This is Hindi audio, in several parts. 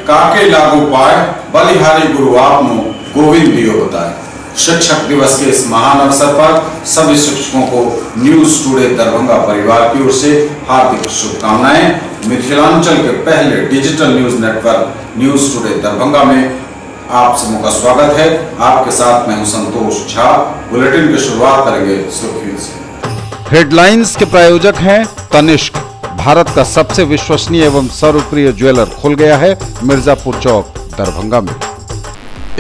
काके लागू पाए बलिहारी गुरु आपनो गोविंद दियो बताए। शिक्षक दिवस के इस महान अवसर पर सभी शिक्षकों को न्यूज टुडे दरभंगा परिवार की ओर से हार्दिक शुभकामनाएं। मिथिलांचल के पहले digital news network news today Darbhanga में आप सबों का स्वागत है। आपके साथ मैं हूं संतोष झा। बुलेटिन की शुरुआत करेंगे सुर्खियों से। हेडलाइंस के प्रायोजक हैं तनिष्क। भारत का सबसे विश्वसनीय एवं सर्वप्रिय ज्वेलर खुल गया है मिर्जापुर चौक दरभंगा में।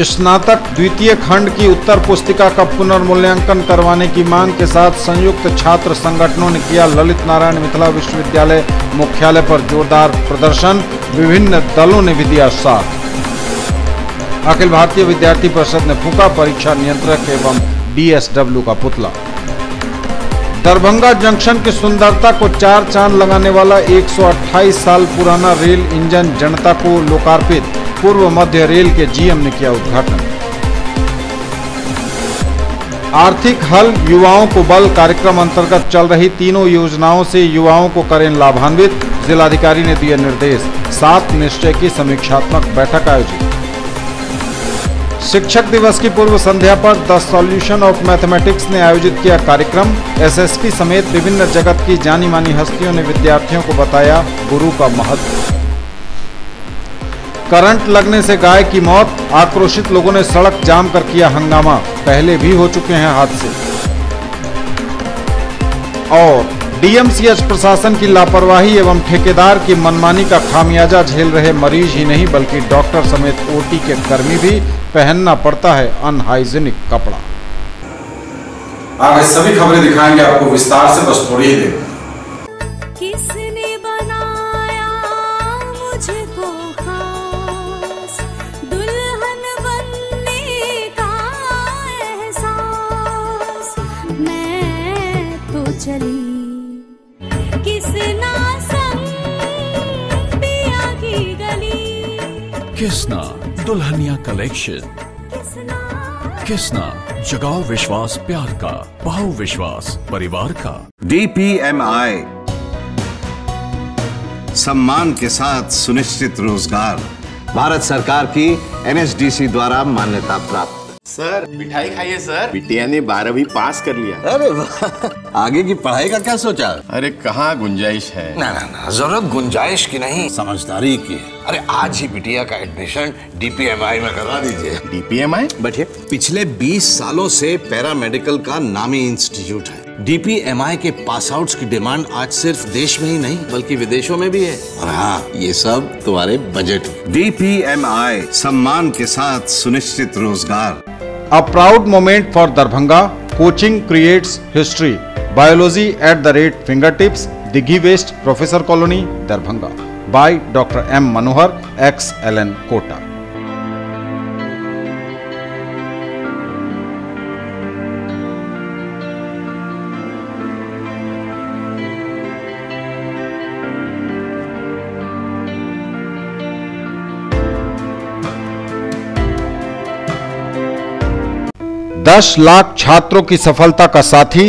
स्नातक द्वितीय खंड की उत्तर पुस्तिका का पुनर्मूल्यांकन करवाने की मांग के साथ संयुक्त छात्र संगठनों ने किया ललित नारायण मिथिला विश्वविद्यालय मुख्यालय पर जोरदार प्रदर्शन। विभिन्न दलों ने भी दिया साथ। अखिल भारतीय विद्यार्थी परिषद ने फूंका परीक्षा नियंत्रक एवं DSW का पुतला। दरभंगा जंक्शन की सुंदरता को चार चांद लगाने वाला 128 साल पुराना रेल इंजन जनता को लोकार्पित। पूर्व मध्य रेल के GM ने किया उद्घाटन। आर्थिक हल युवाओं को बल कार्यक्रम अंतर्गत चल रही तीनों योजनाओं से युवाओं को करें लाभान्वित। जिलाधिकारी ने दिए निर्देश। 7 निश्चय की समीक्षात्मक बैठक आयोजित। शिक्षक दिवस की पूर्व संध्या पर द सॉल्यूशन ऑफ मैथमेटिक्स ने आयोजित किया कार्यक्रम। SSP समेत विभिन्न जगत की जानी मानी हस्तियों ने विद्यार्थियों को बताया गुरु का महत्व। करंट लगने से गाय की मौत। आक्रोशित लोगों ने सड़क जाम कर किया हंगामा। पहले भी हो चुके हैं हादसे। और DMCH प्रशासन की लापरवाही एवं ठेकेदार की मनमानी का खामियाजा झेल रहे मरीज ही नहीं बल्कि डॉक्टर समेत OT के कर्मी भी पहनना पड़ता है अनहाइजीनिक कपड़ा। आगे सभी खबरें दिखाएंगे आपको विस्तार से, बस थोड़ी ही देर। किसने बनाया मुझको खास, दुल्हन बनने का एहसास, मैं तो चली किसना संग पिया की गली। किसना दुल्हनिया कलेक्शन। किसना जगाओ विश्वास प्यार का, पाओ विश्वास परिवार का। DPMI सम्मान के साथ सुनिश्चित रोजगार। भारत सरकार की NSDC द्वारा मान्यता प्राप्त। सर मिठाई खाइए सर, बिटिया ने 12वीं पास कर लिया। अरे वाह, आगे की पढ़ाई का क्या सोचा? अरे कहाँ गुंजाइश है। ना ना ना, जरूरत गुंजाइश की नहीं समझदारी की है। अरे आज ही बिटिया का एडमिशन DPMI में करवा दीजिए। DPMI बैठिए। पिछले 20 सालों से पैरामेडिकल का नामी इंस्टीट्यूट है। DPMI के पास आउट्स की डिमांड आज सिर्फ देश में ही नहीं बल्कि विदेशों में भी है। और हाँ, ये सब तुम्हारे बजट में। DPMI सम्मान के साथ सुनिश्चित रोजगार। A proud moment for Darbhanga. Coaching creates history. Biology at the rate fingertips. Dighi West Professor Colony, Darbhanga. By Dr. M. Manohar, ex-LN Kota. दस लाख छात्रों की सफलता का साथी।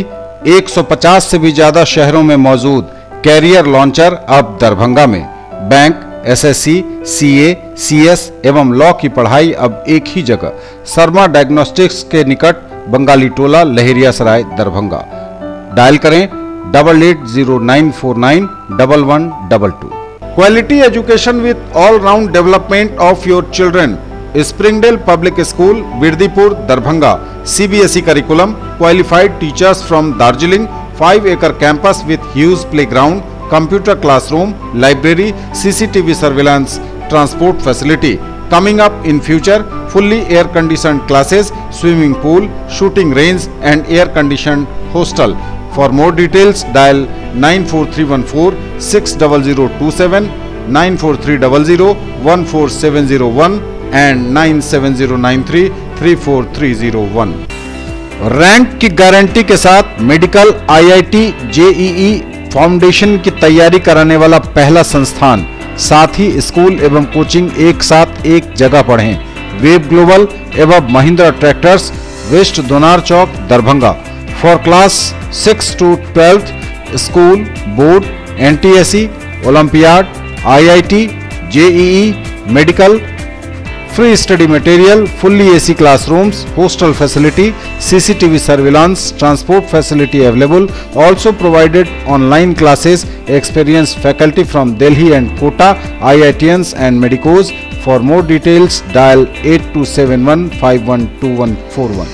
150 से भी ज्यादा शहरों में मौजूद कैरियर लॉन्चर अब दरभंगा में। बैंक, SSC, CA, CS एवं लॉ की पढ़ाई अब एक ही जगह। शर्मा डायग्नोस्टिक्स के निकट बंगाली टोला, लहेरिया सराय, दरभंगा। डायल करें 880949 1122। Quality education with all round development of your children. Springdale public school, Birdipur, Darbhanga. CBSE curriculum, qualified teachers from Darjeeling, 5-acre campus with huge playground, computer classroom, library, CCTV surveillance, transport facility. Coming up in future, fully air-conditioned classes, swimming pool, shooting range and air-conditioned hostel. For more details, dial 94314 60027, 94300 14701 and 97093 34301। Rank की गारंटी के साथ मेडिकल, IIT, JEE फाउंडेशन की तैयारी कराने वाला पहला संस्थान। साथ ही स्कूल एवं कोचिंग एक साथ एक जगह पढ़ें। वेब ग्लोबल एवं Mahindra tractors, west Donar Chowk, Darbhanga. For class 6 to 12 school, board, NTSE, olympiad, IIT, JEE, medical, free study material, fully AC classrooms, hostel facility, CCTV surveillance, transport facility available. Also provided online classes, experienced faculty from Delhi and Kota, IITians and medicos. For more details, dial 8271512141.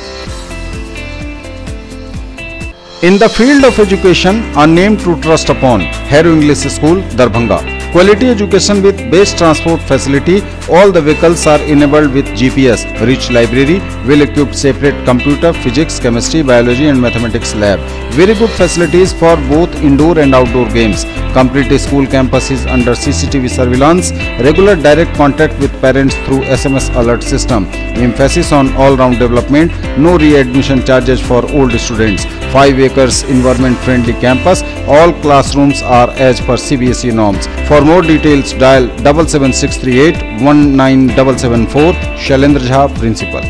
In the field of education, a name to trust upon, Hero English School, Darbhanga. Quality education with best transport facility. All the vehicles are enabled with GPS. Rich library, well-equipped separate computer, physics, chemistry, biology and mathematics lab. Very good facilities for both indoor and outdoor games. Complete school campus is under CCTV surveillance. Regular direct contact with parents through SMS alert system. Emphasis on all-round development. No re-admission charges for old students. 5 acres environment-friendly campus. All classrooms are as per CBSE norms. For more details, dial 77638 19774. Shailendra Jha, Principal.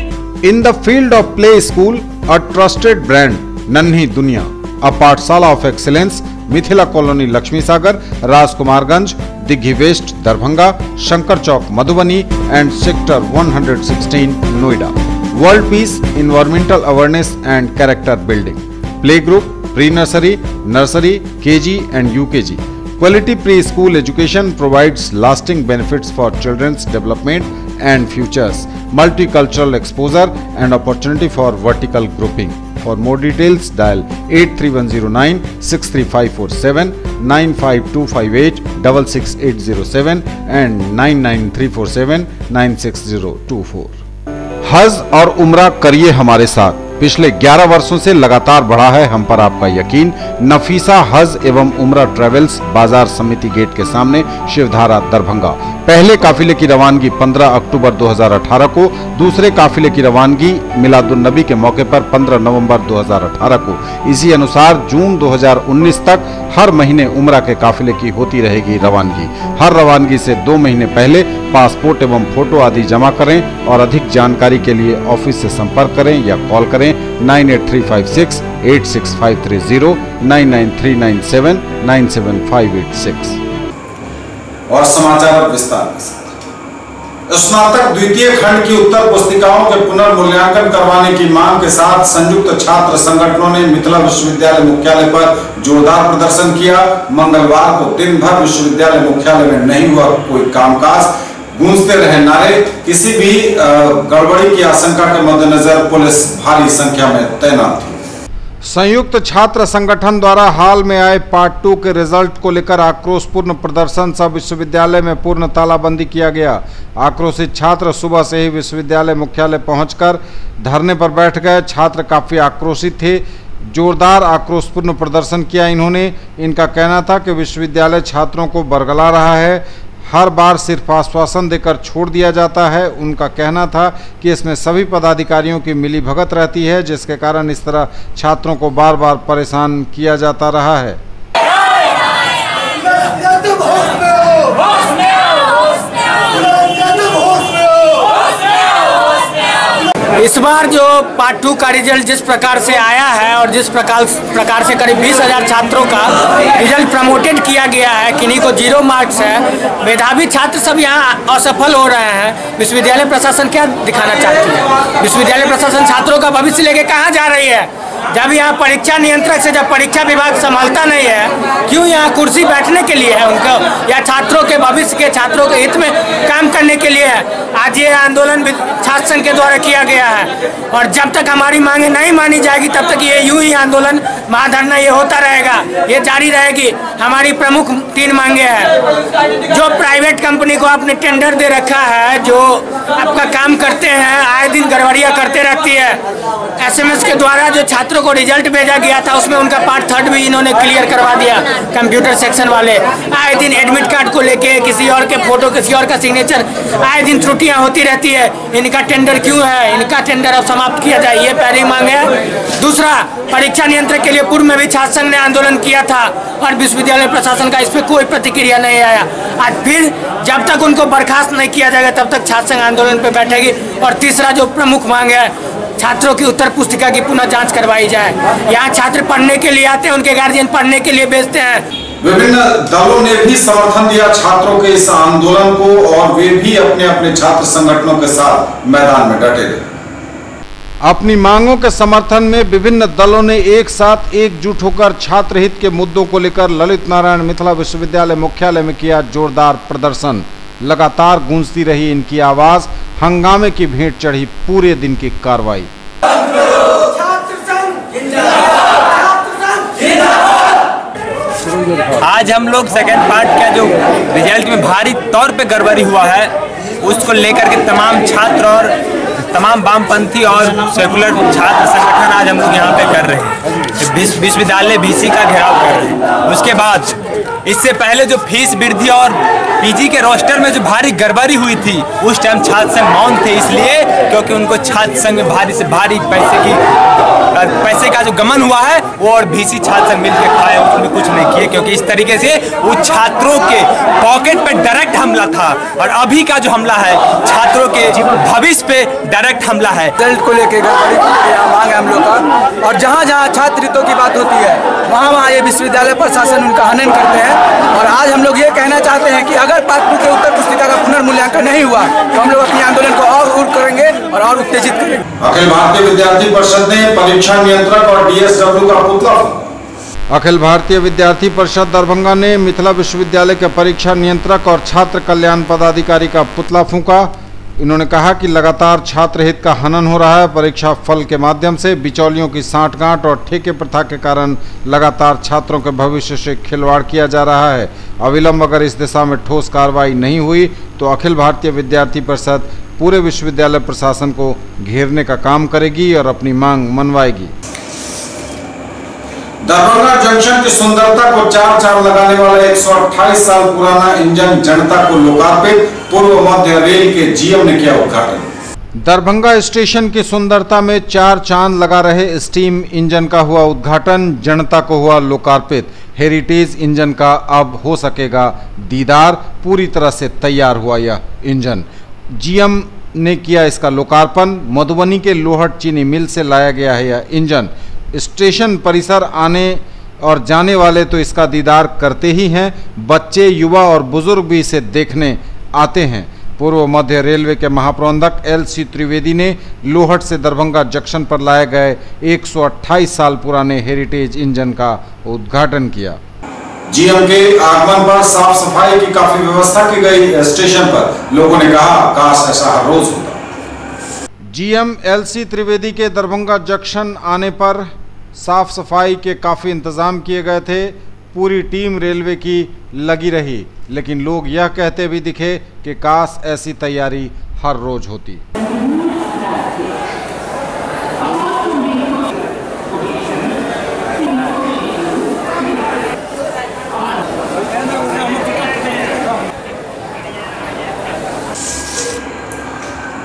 In the field of play school, a trusted brand, Nanhi Dunya, a Pathshala of excellence, Mithila Colony, Lakshmi Sagar, Rajkumarganj, Dighi West, Darbhanga, Shankar Chowk, Madhubani and Sector 116, Noida. World Peace, Environmental Awareness and Character Building. Playgroup, Pre-Nursery, Nursery, KG and UKG. Quality preschool education provides lasting benefits for children's development and futures. Multicultural exposure and opportunity for vertical grouping. For more details, dial 83109 63547, 95258 66807 and 99347 96024. हज और उम्रा करिए हमारे साथ। पिछले 11 वर्षों से लगातार बढ़ा है हम पर आपका यकीन। नफीसा हज एवं उम्रा ट्रेवल्स, बाजार समिति गेट के सामने, शिवधारा, दरभंगा। पहले काफिले की रवानगी 15 अक्टूबर 2018 को, दूसरे काफिले की रवानगी मिलादुन्नबी के मौके पर 15 नवंबर 2018 को। इसी अनुसार जून 2019 तक हर महीने उम्रा के काफिले की होती रहेगी रवानगी। हर रवानगी से 2 महीने पहले पासपोर्ट एवं फोटो आदि जमा करें और अधिक जानकारी के लिए ऑफिस से संपर्क करें या कॉल करें 98356 86530, 99397 97586। और समाचार विस्तार के साथ। स्नातक द्वितीय खंड की उत्तर पुस्तिकाओं के पुनर्मूल्यांकन करवाने की मांग के साथ संयुक्त छात्र संगठनों ने मिथिला विश्वविद्यालय मुख्यालय पर जोरदार प्रदर्शन किया। मंगलवार को दिन भर विश्वविद्यालय मुख्यालय में नहीं हुआ कोई कामकाज, गूंजते रहे नारे। किसी भी गड़बड़ी की आशंका के मद्देनजर पुलिस भारी संख्या में तैनात थी। संयुक्त छात्र संगठन द्वारा हाल में आए पार्ट 2 के रिजल्ट को लेकर आक्रोशपूर्ण प्रदर्शन। सब विश्वविद्यालय में पूर्ण तालाबंदी किया गया। आक्रोशित छात्र सुबह से ही विश्वविद्यालय मुख्यालय पहुंचकर धरने पर बैठ गए। छात्र काफी आक्रोशित थे, जोरदार आक्रोशपूर्ण प्रदर्शन किया इन्होंने। इनका कहना था कि विश्वविद्यालय छात्रों को बरगला रहा है, हर बार सिर्फ आश्वासन देकर छोड़ दिया जाता है। उनका कहना था कि इसमें सभी पदाधिकारियों की मिलीभगत रहती है, जिसके कारण इस तरह छात्रों को बार बार परेशान किया जाता रहा है। इस बार जो पार्ट 2 का रिजल्ट जिस प्रकार से आया है और जिस प्रकार से करीब 20,000 छात्रों का रिजल्ट प्रमोटेड किया गया है, किन्हीं को 0 मार्क्स है, मेधावी छात्र सब यहाँ असफल हो रहे हैं। विश्वविद्यालय प्रशासन क्या दिखाना चाहती है? विश्वविद्यालय प्रशासन छात्रों का भविष्य लेके कहाँ जा रही है? जब यहाँ परीक्षा नियंत्रक से जब परीक्षा विभाग संभालता नहीं है, क्यों यहाँ कुर्सी बैठने के लिए है उनको, या छात्रों के भविष्य के छात्रों के हित में काम करने के लिए है? आज ये आंदोलन छात्र संघ के द्वारा किया गया है और जब तक हमारी मांगे नहीं मानी जाएगी तब तक ये यूं ही आंदोलन महाधरना ये होता रहेगा, ये जारी रहेगी। हमारी प्रमुख 3 मांगे हैं। जो प्राइवेट कंपनी को आपने टेंडर दे रखा है, जो आपका काम करते हैं, आए दिन गड़बड़ियाँ करते रहती है। SMS के द्वारा जो छात्रों को रिजल्ट भेजा गया था उसमें उनका पार्ट 3 भी इन्होंने क्लियर करवा दिया। कंप्यूटर सेक्शन वाले आए दिन एडमिट कार्ड को लेके किसी और के फोटो, किसी और का सिग्नेचर, आए दिन त्रुटियां होती रहती है। इनका टेंडर क्यों है? इनका टेंडर अब समाप्त किया जाए, ये पहली मांग है। दूसरा, परीक्षा नियंत्रक के लिए पूर्व में भी छात्र संघ ने आंदोलन किया था और विश्वविद्यालय प्रशासन का इस पर कोई प्रतिक्रिया नहीं आया। आज फिर जब तक उनको बर्खास्त नहीं किया जाएगा तब तक छात्र संघ आंदोलन पर बैठेगी। और तीसरा जो प्रमुख मांग है, छात्रों की उत्तर पुस्तिका की पुनः जांच करवाई जाए। यहाँ छात्र पढ़ने के लिए आते हैं, उनके गार्जियन पढ़ने के लिए भेजते हैं, विभिन्न दलों ने भी समर्थन दिया छात्रों के इस आंदोलन को और वे भी अपने अपने छात्र संगठनों के साथ मैदान में डटे रहे। अपनी मांगों के समर्थन में विभिन्न दलों ने एक साथ एकजुट होकर छात्र हित के मुद्दों को लेकर ललित नारायण मिथिला विश्वविद्यालय मुख्यालय में किया जोरदार प्रदर्शन। लगातार गूंजती रही इनकी आवाज, हंगामे की भेंट चढ़ी पूरे दिन की कार्रवाई। आज हम लोग सेकेंड पार्ट का जो रिजल्ट में भारी तौर पे गड़बड़ी हुआ है उसको लेकर के तमाम छात्र और तमाम वामपंथी और सेकुलर छात्र संगठन आज हम लोग यहाँ पे कर रहे हैं, विश्वविद्यालय VC का घेराव कर रहे हैं। उसके बाद इससे पहले जो फीस वृद्धि और PG के रोस्टर में जो भारी गड़बड़ी हुई थी उस टाइम छात्र संघ मौन थे, इसलिए क्योंकि उनको छात्र संघ में भारी से भारी पैसे का जो गमन हुआ है वो और VC छात्र संघ मिलकर खाए, उसमें कुछ नहीं किए, क्योंकि इस तरीके से वो छात्रों के पॉकेट पे डायरेक्ट हमला था और अभी का जो हमला है छात्रों के भविष्य पे डायरेक्ट हमला है। रिजल्ट को लेकर मांग है हम लोग का, और जहाँ जहाँ छात्र हितों की बात होती है वहाँ वहाँ ये विश्वविद्यालय प्रशासन उनका हनन करते हैं। और आज हम लोग ये कहना चाहते हैं कि अगर पार्ट 2 के उत्तर पुस्तिका का पुनर्मूल्यांकन नहीं हुआ तो हम लोग अपने आंदोलन को और उग्र करेंगे और उत्तेजित करेंगे। अखिल भारतीय विद्यार्थी परिषद ने परीक्षा नियंत्रक और DSW का पुतला फूंका। अखिल भारतीय विद्यार्थी परिषद दरभंगा ने मिथिला विश्वविद्यालय के परीक्षा नियंत्रक और छात्र कल्याण पदाधिकारी का पुतला फूंका। इन्होंने कहा कि लगातार छात्र हित का हनन हो रहा है। परीक्षा फल के माध्यम से बिचौलियों की सांठगांठ और ठेके प्रथा के कारण लगातार छात्रों के भविष्य से खिलवाड़ किया जा रहा है। अविलंब अगर इस दिशा में ठोस कार्रवाई नहीं हुई तो अखिल भारतीय विद्यार्थी परिषद पूरे विश्वविद्यालय प्रशासन को घेरने का काम करेगी और अपनी मांग मनवाएगी। दरभंगा जंक्शन की सुंदरता को चार चांद लगाने वाला 128 साल पुराना इंजन जनता को लोकार्पित। पूर्व मध्य रेल के GM ने किया उद्घाटन। दरभंगा स्टेशन की सुंदरता में चार चांद लगा रहे स्टीम इंजन का हुआ उद्घाटन, जनता को हुआ लोकार्पित। हेरिटेज इंजन का अब हो सकेगा दीदार। पूरी तरह से तैयार हुआ यह इंजन। GM ने किया इसका लोकार्पण। मधुबनी के लोहट चीनी मिल से लाया गया है यह इंजन। स्टेशन परिसर आने और जाने वाले तो इसका दीदार करते ही हैं, बच्चे, युवा और बुजुर्ग भी इसे देखने आते हैं। पूर्व मध्य रेलवे के महाप्रबंधक LC त्रिवेदी ने लोहट से दरभंगा जंक्शन पर लाए गए 128 साल पुराने हेरिटेज इंजन का उद्घाटन किया। GM के आगमन पर साफ सफाई की काफी व्यवस्था की गई। स्टेशन पर लोगों ने कहा काश ऐसा हर रोज होता। GM LC त्रिवेदी के दरभंगा जंक्शन आने पर साफ सफाई के काफ़ी इंतज़ाम किए गए थे। पूरी टीम रेलवे की लगी रही, लेकिन लोग यह कहते भी दिखे कि काश ऐसी तैयारी हर रोज होती।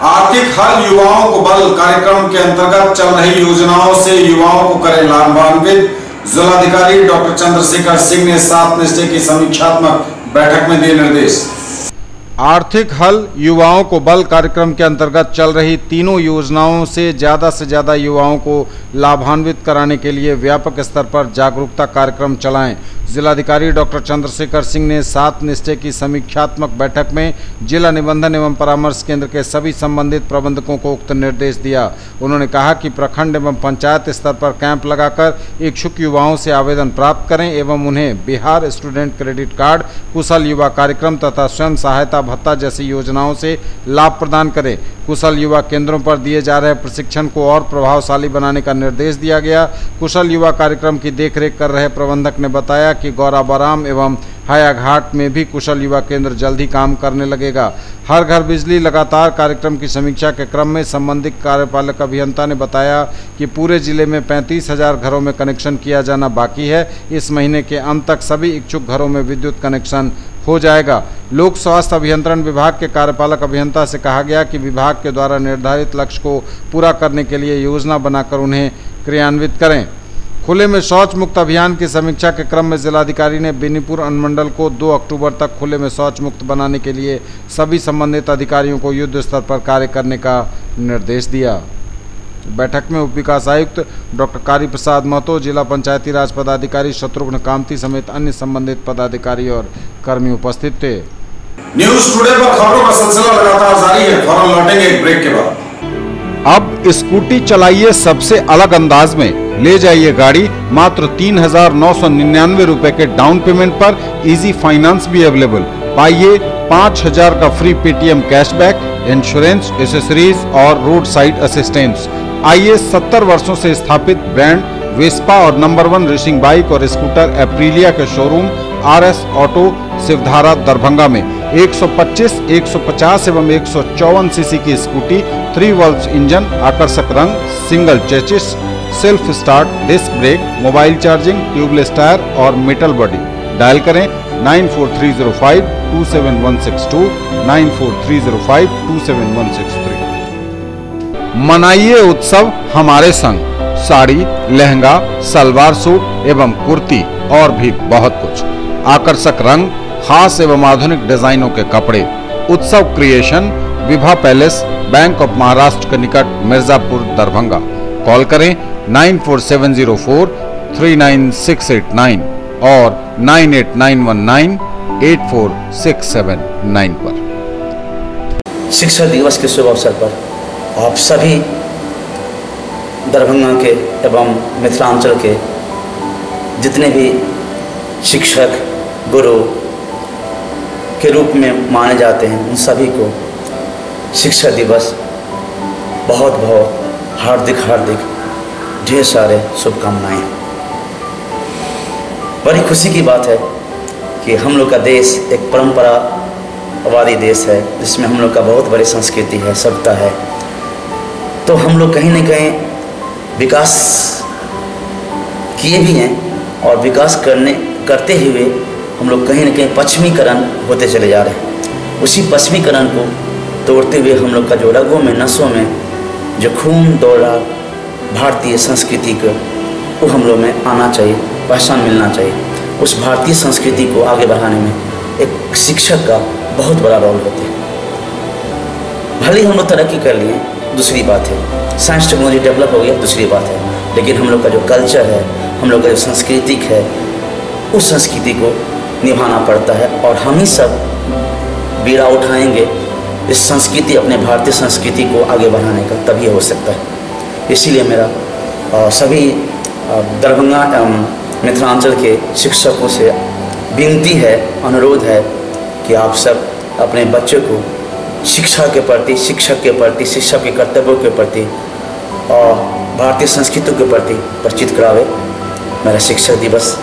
आर्थिक हल युवाओं को बल कार्यक्रम के अंतर्गत चल रही योजनाओं से युवाओं को करें लाभान्वित। जिलाधिकारी डॉक्टर चंद्रशेखर सिंह ने 7 निश्चय की समीक्षात्मक बैठक में दिए निर्देश। आर्थिक हल युवाओं को बल कार्यक्रम के अंतर्गत चल रही तीनों योजनाओं से ज़्यादा युवाओं को लाभान्वित कराने के लिए व्यापक स्तर पर जागरूकता कार्यक्रम चलाएं। जिलाधिकारी डॉक्टर चंद्रशेखर सिंह ने 7 निश्चय की समीक्षात्मक बैठक में जिला निबंधन एवं परामर्श केंद्र के सभी संबंधित प्रबंधकों को उक्त निर्देश दिया। उन्होंने कहा कि प्रखंड एवं पंचायत स्तर पर कैंप लगाकर इच्छुक युवाओं से आवेदन प्राप्त करें एवं उन्हें बिहार स्टूडेंट क्रेडिट कार्ड, कुशल युवा कार्यक्रम तथा स्वयं सहायता भत्ता जैसी योजनाओं से लाभ प्रदान करें। कुशल युवा केंद्रों पर दिए जा रहे प्रशिक्षण को और प्रभावशाली बनाने का निर्देश दिया गया। कुशल युवा कार्यक्रम की देखरेख कर रहे प्रबंधक ने बताया कि गौराबाराम एवं हायाघाट में भी कुशल युवा केंद्र जल्द ही काम करने लगेगा। हर घर बिजली लगातार कार्यक्रम की समीक्षा के क्रम में संबंधित कार्यपालक अभियंता ने बताया कि पूरे जिले में 35,000 घरों में कनेक्शन किया जाना बाकी है। इस महीने के अंत तक सभी इच्छुक घरों में विद्युत कनेक्शन हो जाएगा। लोक स्वास्थ्य अभियंत्रण विभाग के कार्यपालक अभियंता से कहा गया कि विभाग के द्वारा निर्धारित लक्ष्य को पूरा करने के लिए योजना बनाकर उन्हें क्रियान्वित करें। खुले में शौच मुक्त अभियान की समीक्षा के क्रम में जिलाधिकारी ने बेनीपुर अनुमंडल को 2 अक्टूबर तक खुले में शौच मुक्त बनाने के लिए सभी संबंधित अधिकारियों को युद्ध स्तर पर कार्य करने का निर्देश दिया। बैठक में उप विकास आयुक्त डॉक्टर कारी प्रसाद महतो, जिला पंचायती राज पदाधिकारी शत्रुघ्न कामती समेत अन्य संबंधित पदाधिकारी और कर्मी उपस्थित थे। न्यूज़ टुडे पर खबरों का सिलसिला लगातार जारी है। फौरन लौटेंगे एक ब्रेक के बाद। अब स्कूटी चलाइए सबसे अलग अंदाज में, ले जाइए गाड़ी मात्र 3,999 रुपए के डाउन पेमेंट पर। इजी फाइनेंस भी अवेलेबल। पाइए 5,000 का free Paytm cashback, insurance, accessories और रोड साइड असिस्टेंस। आइए 70 वर्षों से स्थापित ब्रांड वेस्पा और नंबर 1 रेसिंग बाइक और स्कूटर एप्रिलिया के showroom RS auto Shivdhara Darbhanga में 125, 150 एवं 154 सीसी की स्कूटी, 3 वॉल्व इंजन, आकर्षक रंग, single chassis, self start, disc brake, mobile charging, tubeless tyre और मेटल बॉडी। डायल करें 9430527162, 9430527163। मनाइए उत्सव हमारे संग। साड़ी, लहंगा, सलवार सूट एवं कुर्ती और भी बहुत कुछ, आकर्षक रंग, खास एवं आधुनिक डिजाइनों के कपड़े। उत्सव creation, Vibha palace, bank of Maharashtra के निकट, मिर्जापुर, दरभंगा। कॉल करें 9470439689 और 9891984679 पर। शिक्षक दिवस के शुभ अवसर पर आप सभी दरभंगा के एवं मिथिलांचल के जितने भी शिक्षक गुरु के रूप में माने जाते हैं, उन सभी को शिक्षक दिवस बहुत बहुत हार्दिक ढेर सारे शुभकामनाएं। बड़ी खुशी की बात है कि हम लोग का देश एक परंपरावादी देश है, जिसमें हम लोग का बहुत बड़ी संस्कृति है, सभ्यता है। तो हम लोग कहीं न कहीं विकास किए भी हैं और विकास करते हुए हम लोग कहीं न कहीं पश्चिमीकरण होते चले जा रहे हैं। उसी पश्चिमीकरण को तोड़ते हुए हम लोग का जो रगों में, नसों में जो खून दौड़ रहा भारतीय संस्कृति को, वो हम लोग में आना चाहिए, पहचान मिलना चाहिए। उस भारतीय संस्कृति को आगे बढ़ाने में एक शिक्षक का बहुत बड़ा रोल होता है। भले ही हम लोग तरक्की कर लिए, दूसरी बात है, साइंस टेक्नोलॉजी डेवलप हो गया, दूसरी बात है, लेकिन हम लोग का जो कल्चर है, हम लोग का जो सांस्कृतिक है, उस संस्कृति को निभाना पड़ता है। और हम ही सब बीड़ा उठाएंगे इस संस्कृति, अपने भारतीय संस्कृति को आगे बढ़ाने का, तभी हो सकता है। इसीलिए मेरा सभी दरभंगा एवं मिथिलांचल के शिक्षकों से विनती है, अनुरोध है कि आप सब अपने बच्चों को शिक्षा के प्रति, शिक्षक के प्रति, शिक्षा के कर्तव्यों के प्रति और भारतीय संस्कृति के प्रति परिचित करावे। मेरा शिक्षक दिवस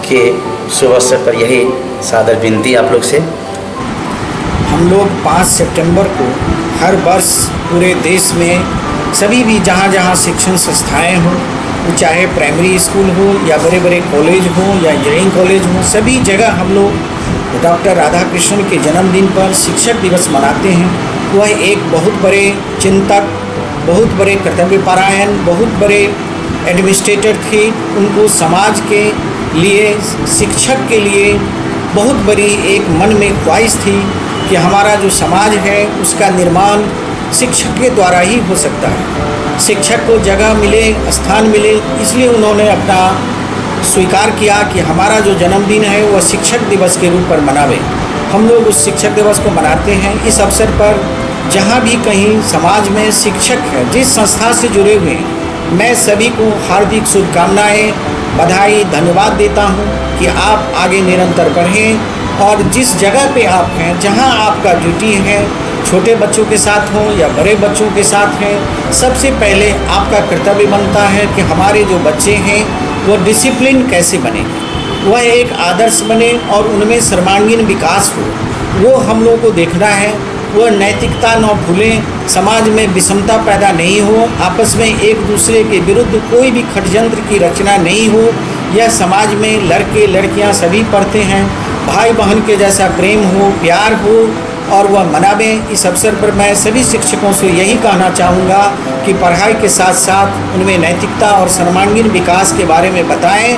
के शुभ अवसर पर यही सादर विनती आप लोग से। हम लोग 5 सितंबर को हर वर्ष पूरे देश में सभी भी जहाँ शिक्षण संस्थाएं हों, चाहे प्राइमरी स्कूल हो या बड़े बड़े कॉलेज हो या इंजीनियरिंग कॉलेज हो, सभी जगह हम लोग डॉक्टर राधाकृष्णन के जन्मदिन पर शिक्षक दिवस मनाते हैं। वह एक बहुत बड़े चिंतक, बहुत बड़े कर्तव्यपरायण, बहुत बड़े एडमिनिस्ट्रेटर थे। उनको समाज के लिए, शिक्षक के लिए बहुत बड़ी एक मन में ख्वाहिश थी कि हमारा जो समाज है उसका निर्माण शिक्षक के द्वारा ही हो सकता है। शिक्षक को जगह मिले, स्थान मिले, इसलिए उन्होंने अपना स्वीकार किया कि हमारा जो जन्मदिन है वह शिक्षक दिवस के रूप पर मनावे। हम लोग उस शिक्षक दिवस को मनाते हैं। इस अवसर पर जहाँ भी कहीं समाज में शिक्षक है, जिस संस्था से जुड़े हुए हैं, मैं सभी को हार्दिक शुभकामनाएं, बधाई, धन्यवाद देता हूँ कि आप आगे निरंतर बढ़ें और जिस जगह पे आप हैं, जहाँ आपका ड्यूटी है, छोटे बच्चों के साथ हो या बड़े बच्चों के साथ हैं, सबसे पहले आपका कर्तव्य बनता है कि हमारे जो बच्चे हैं वो डिसिप्लिन कैसे बने, वह एक आदर्श बने और उनमें सर्वांगीण विकास हो। वो हम लोगों को देखना है, वह नैतिकता न भूलें, समाज में विषमता पैदा नहीं हो, आपस में एक दूसरे के विरुद्ध कोई भी षड्यंत्र की रचना नहीं हो। यह समाज में लड़के लड़कियां सभी पढ़ते हैं, भाई बहन के जैसा प्रेम हो, प्यार हो और वह मनावें। इस अवसर पर मैं सभी शिक्षकों से यही कहना चाहूँगा कि पढ़ाई के साथ साथ उनमें नैतिकता और सर्वांगीण विकास के बारे में बताएं।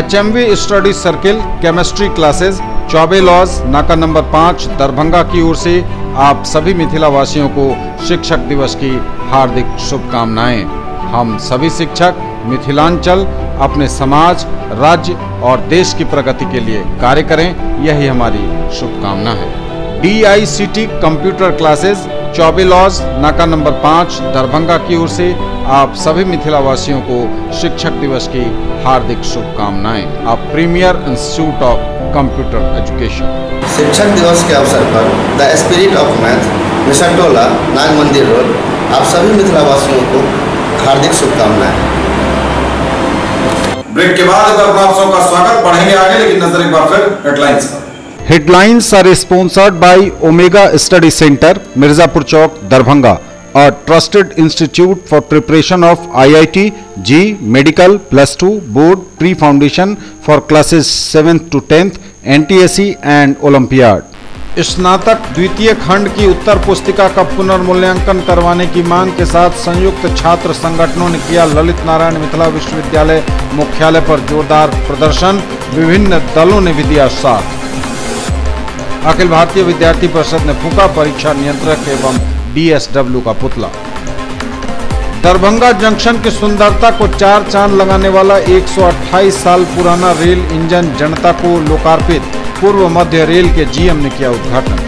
HMV study circle chemistry classes, Choubey lodge, नाका नंबर 5, दरभंगा की ओर से आप सभी मिथिला वासियों को शिक्षक दिवस की हार्दिक शुभकामनाएं। हम सभी शिक्षक मिथिलांचल अपने समाज, राज्य और देश की प्रगति के लिए कार्य करें, यही हमारी शुभकामना है। DICT computer classes Choubey lodge नाका नंबर 5 दरभंगा की ओर से आप सभी मिथिलावासियों को शिक्षक दिवस की हार्दिक शुभकामनाएं। आप premier institute of computer education. शिक्षक दिवस के अवसर पर the spirit of math, Misartola, नाग मंदिर रोड, आप सभी मिथिलावासियों को हार्दिक शुभकामनाएं। ब्रेक के बाद आप सबका स्वागत, बढ़ेंगे आगे, लेकिन नजर एक बार फिर हेडलाइंस पर। Headlines are sponsored by Omega Study Center, Mirzapur Chowk, Darbhanga, a trusted institute for preparation of IIT, JEE, Medical, +2, Board, Pre-Foundation for classes 7th to 10th, NTSE and Olympiad. स्नातक द्वितीय खंड की उत्तर पुस्तिका का पुनर्मूल्यांकन करवाने की मांग के साथ संयुक्त छात्र संगठनों ने किया ललित नारायण मिथिला विश्वविद्यालय मुख्यालय पर जोरदार प्रदर्शन। विभिन्न दलों ने भी दिया साथ। अखिल भारतीय विद्यार्थी परिषद ने फूंका परीक्षा नियंत्रक एवं DSW का पुतला। दरभंगा जंक्शन की सुंदरता को चार चांद लगाने वाला 128 साल पुराना रेल इंजन जनता को लोकार्पित। पूर्व मध्य रेल के GM ने किया उद्घाटन।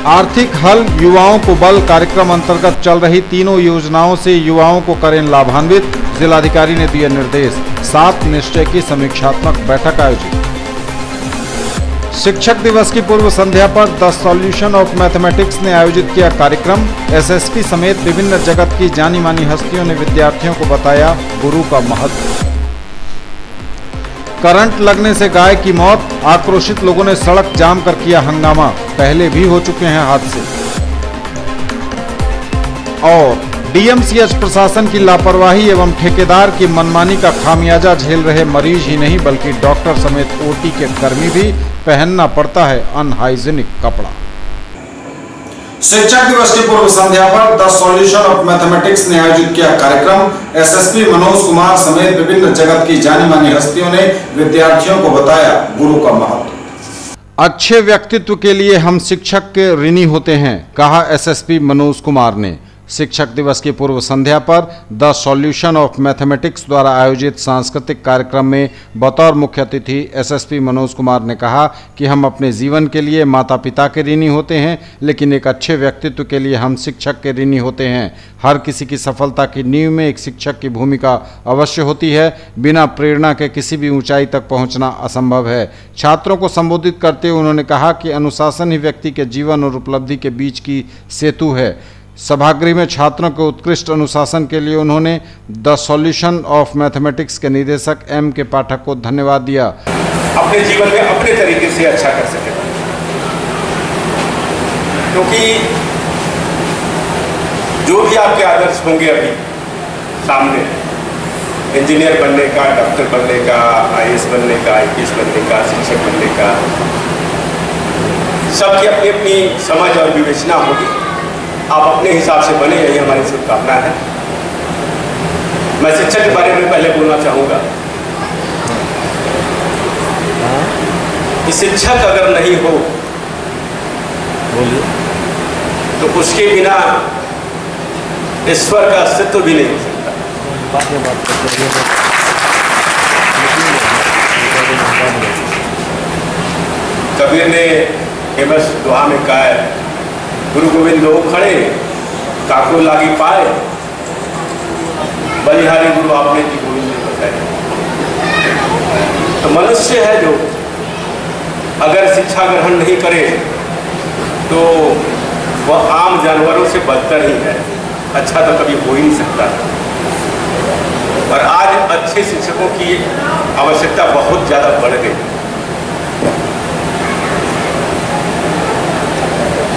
आर्थिक हल युवाओं को बल कार्यक्रम अंतर्गत चल रही तीनों योजनाओं से युवाओं को करें लाभान्वित। जिलाधिकारी ने दिए निर्देश। 7 निश्चय की समीक्षात्मक बैठक आयोजित। शिक्षक दिवस की पूर्व संध्या पर द सॉल्यूशन ऑफ मैथमेटिक्स ने आयोजित किया कार्यक्रम। SSP समेत विभिन्न जगत की जानी मानी हस्तियों ने विद्यार्थियों को बताया गुरु का महत्व। करंट लगने से गाय की मौत, आक्रोशित लोगों ने सड़क जाम कर किया हंगामा। पहले भी हो चुके हैं हादसे। और DMCH प्रशासन की लापरवाही एवं ठेकेदार की मनमानी का खामियाजा झेल रहे मरीज ही नहीं बल्कि डॉक्टर समेत OT के कर्मी भी पहनना पड़ता है अनहाइजीनिक कपड़ा। शिक्षक दिवस की पूर्व संध्या पर द सॉल्यूशन ऑफ मैथमेटिक्स ने आयोजित किया कार्यक्रम। SSP मनोज कुमार समेत विभिन्न जगत की जानी मानी हस्तियों ने विद्यार्थियों को बताया गुरु का महत्व। अच्छे व्यक्तित्व के लिए हम शिक्षक के ऋणी होते हैं, कहा SSP मनोज कुमार ने। शिक्षक दिवस की पूर्व संध्या पर द सॉल्यूशन ऑफ मैथमेटिक्स द्वारा आयोजित सांस्कृतिक कार्यक्रम में बतौर मुख्य अतिथि SSP मनोज कुमार ने कहा कि हम अपने जीवन के लिए माता पिता के ऋणी होते हैं, लेकिन एक अच्छे व्यक्तित्व के लिए हम शिक्षक के ऋणी होते हैं। हर किसी की सफलता की नींव में एक शिक्षक की भूमिका अवश्य होती है। बिना प्रेरणा के किसी भी ऊंचाई तक पहुंचना असंभव है। छात्रों को संबोधित करते हुए उन्होंने कहा कि अनुशासन ही व्यक्ति के जीवन और उपलब्धि के बीच की सेतु है। सभागृह में छात्रों के उत्कृष्ट अनुशासन के लिए उन्होंने द सॉल्यूशन ऑफ मैथमेटिक्स के निदेशक M.K. पाठक को धन्यवाद दिया। अपने जीवन में अपने तरीके से अच्छा कर सके, क्योंकि जो भी आपके आदर्श होंगे अभी सामने, इंजीनियर बनने का, डॉक्टर बनने का, IAS बनने का, IPS बनने का, शिक्षक बनने का, सबकी अपनी अपनी समझ और विवेचना होगी। आप अपने हिसाब से बने, यही हमारी शुभकामना है। मैं शिक्षक के बारे में पहले बोलना चाहूँगा कि शिक्षक अगर नहीं हो तो उसके बिना ईश्वर का अस्तित्व भी नहीं हो सकता। कबीर ने फेमस दोहा में कहा है, गुरु गोविंद हो खड़े काको लागी पाए, बलिहारी गुरु आपने जी गोविंद ने बताया। तो मनुष्य है जो अगर शिक्षा ग्रहण नहीं करे तो वह आम जानवरों से बदतर ही है, अच्छा तो कभी हो ही नहीं सकता। और आज अच्छे शिक्षकों की आवश्यकता बहुत ज़्यादा बढ़ गई।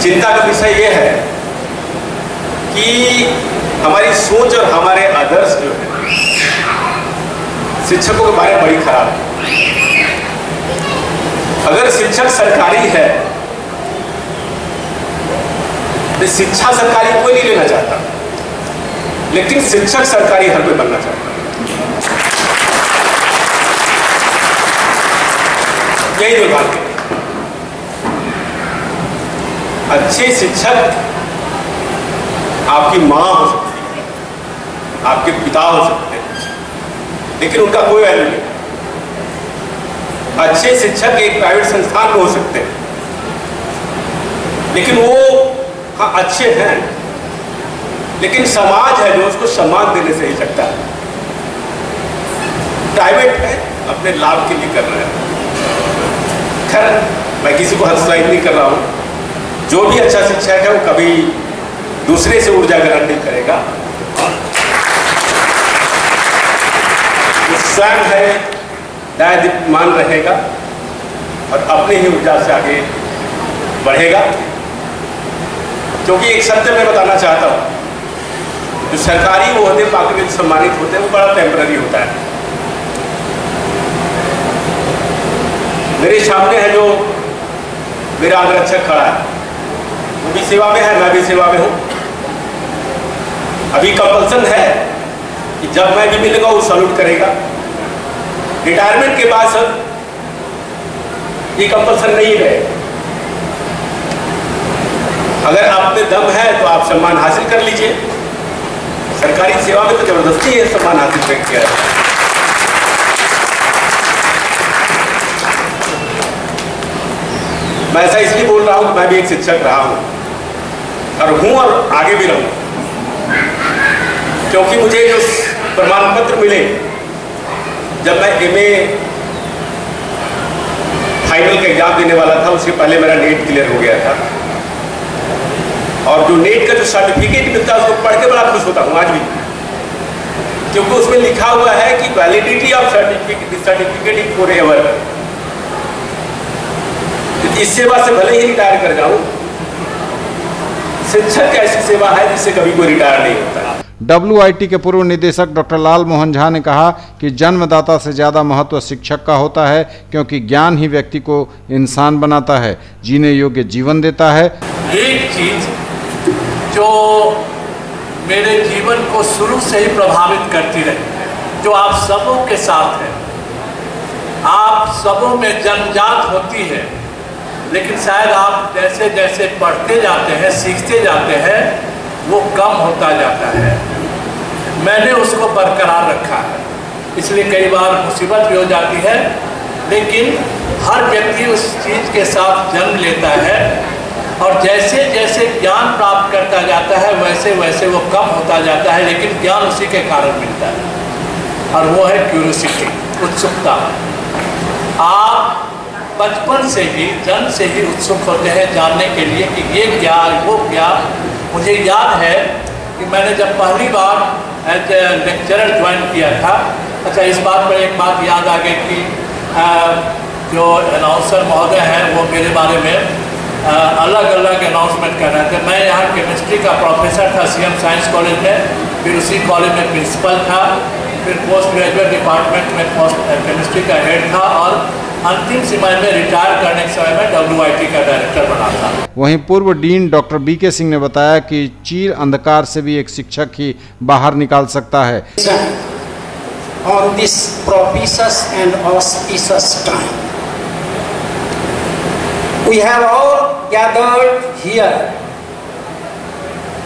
चिंता का विषय यह है कि हमारी सोच और हमारे आदर्श जो है शिक्षकों के बारे में बड़ी खराब है। अगर शिक्षक सरकारी है तो शिक्षा सरकारी कोई नहीं लेना चाहता, लेकिन शिक्षक सरकारी हर कोई बनना चाहता है। यही दुर्भाग्य है। अच्छे शिक्षक आपकी माँ हो सकती है, आपके पिता हो सकते हैं, लेकिन उनका कोई वैल्यू नहीं। अच्छे शिक्षक एक प्राइवेट संस्थान में हो सकते हैं, लेकिन वो हाँ अच्छे हैं, लेकिन समाज है जो उसको सम्मान देने से ही सकता है। प्राइवेट है, अपने लाभ के लिए कर रहे हैं। खैर, मैं किसी को हतोत्साहित नहीं कर रहा हूँ। जो भी अच्छा शिक्षक है वो कभी दूसरे से ऊर्जा ग्रहण नहीं करेगा, वो स्वयं है दयादीप्यमान रहेगा और अपनी ही ऊर्जा से आगे बढ़ेगा। क्योंकि एक सत्य मैं बताना चाहता हूँ, जो सरकारी वो होते पाकर के सम्मानित होते हैं वो बड़ा टेम्पररी होता है। मेरे सामने है जो मेरा अंगरक्षक खड़ा है, वो भी सेवा में है, मैं भी सेवा में हूँ। अभी कंपल्सन है कि जब मैं भी मिलूंगा वो सैल्यूट करेगा। रिटायरमेंट के बाद सर ये कंपल्सन नहीं रहेगा। अगर आप में दम है तो आप सम्मान हासिल कर लीजिए। सरकारी सेवा में तो जबरदस्ती है सम्मान हासिल किया है। मैं ऐसा इसलिए बोल रहा हूं कि मैं भी एक शिक्षक रहा हूं और आगे भी रहूंगा, क्योंकि मुझे जो प्रमाण पत्र मिले जब मैं MA फाइनल का एग्जाम देने वाला था, उससे पहले मेरा नेट क्लियर हो गया था, और जो नेट का जो सर्टिफिकेट मिलता है उसको पढ़ के बड़ा खुश होता हूँ आज भी, क्योंकि उसमें लिखा हुआ है कि validity of certificate is forever. इस सेवा से भले ही रिटायर कर जाऊं, शिक्षक ऐसी सेवा है जिससे कभी कोई रिटायर नहीं होता। WIT के पूर्व निदेशक डॉक्टर लाल मोहन झा ने कहा कि जन्मदाता से ज्यादा महत्व शिक्षक का होता है, क्योंकि ज्ञान ही व्यक्ति को इंसान बनाता है, जीने योग्य जीवन देता है। एक चीज जो मेरे जीवन को शुरू से ही प्रभावित करती रही, जो आप सबों के साथ है, आप सबों में जन्मजात होती है, लेकिन शायद आप जैसे जैसे पढ़ते जाते हैं, सीखते जाते हैं, वो कम होता जाता है। मैंने उसको बरकरार रखा है, इसलिए कई बार मुसीबत भी हो जाती है, लेकिन हर व्यक्ति उस चीज़ के साथ जन्म लेता है और जैसे जैसे ज्ञान प्राप्त करता जाता है वैसे वैसे वो कम होता जाता है, लेकिन ज्ञान उसी के कारण मिलता है, और वो है क्यूरियोसिटी, उत्सुकता। आप बचपन से ही, जन्म से ही उत्सुक होते हैं जानने के लिए कि ये क्या, वो क्या। मुझे याद है कि मैंने जब पहली बार एज ए लेक्चरर ज्वाइन किया था, अच्छा इस बात पर एक बात याद आ गई कि जो अनाउंसर महोदय हैं वो मेरे बारे में अलग अलग अनाउंसमेंट कर रहे थे। मैं यहाँ केमिस्ट्री का प्रोफेसर था CM साइंस कॉलेज में, फिर उसी कॉलेज में प्रिंसिपल था, फिर पोस्ट ग्रेजुएट डिपार्टमेंट में केमिस्ट्री का हेड था, और अंतिम समय में रिटायर करने के समय में WIT का डायरेक्टर बना था। वहीं पूर्व डीन डॉक्टर BK सिंह ने बताया कि चीर अंधकार से भी एक शिक्षक ही बाहर निकाल सकता है। On this propitious and auspicious time, we have all gathered here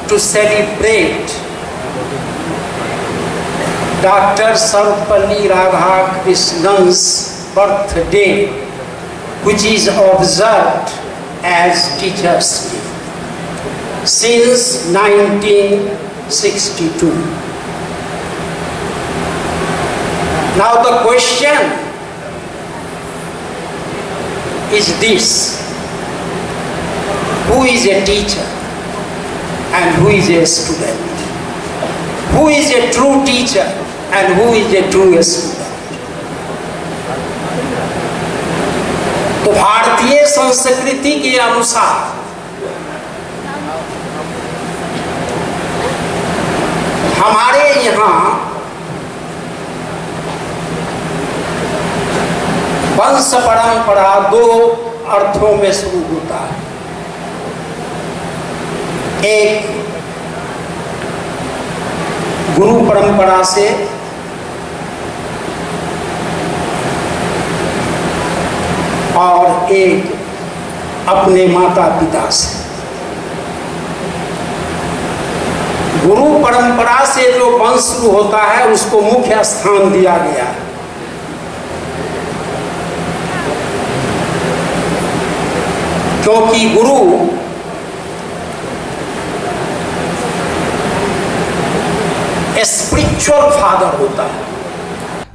to celebrate Dr. Sarvapalli Radhakrishna's birthday, which is observed as Teachers' Day since 1962. Now the question is this: who is a teacher and who is a student? Who is a true teacher and who is a true student? तो भारतीय संस्कृति के अनुसार हमारे यहाँ वंश परंपरा दो अर्थों में शुरू होता है। एक गुरु परंपरा से, और एक अपने माता पिता से। गुरु परंपरा से जो वंश शुरू होता है उसको मुख्य स्थान दिया गया है। क्योंकि गुरु स्पिरिचुअल फादर होता है।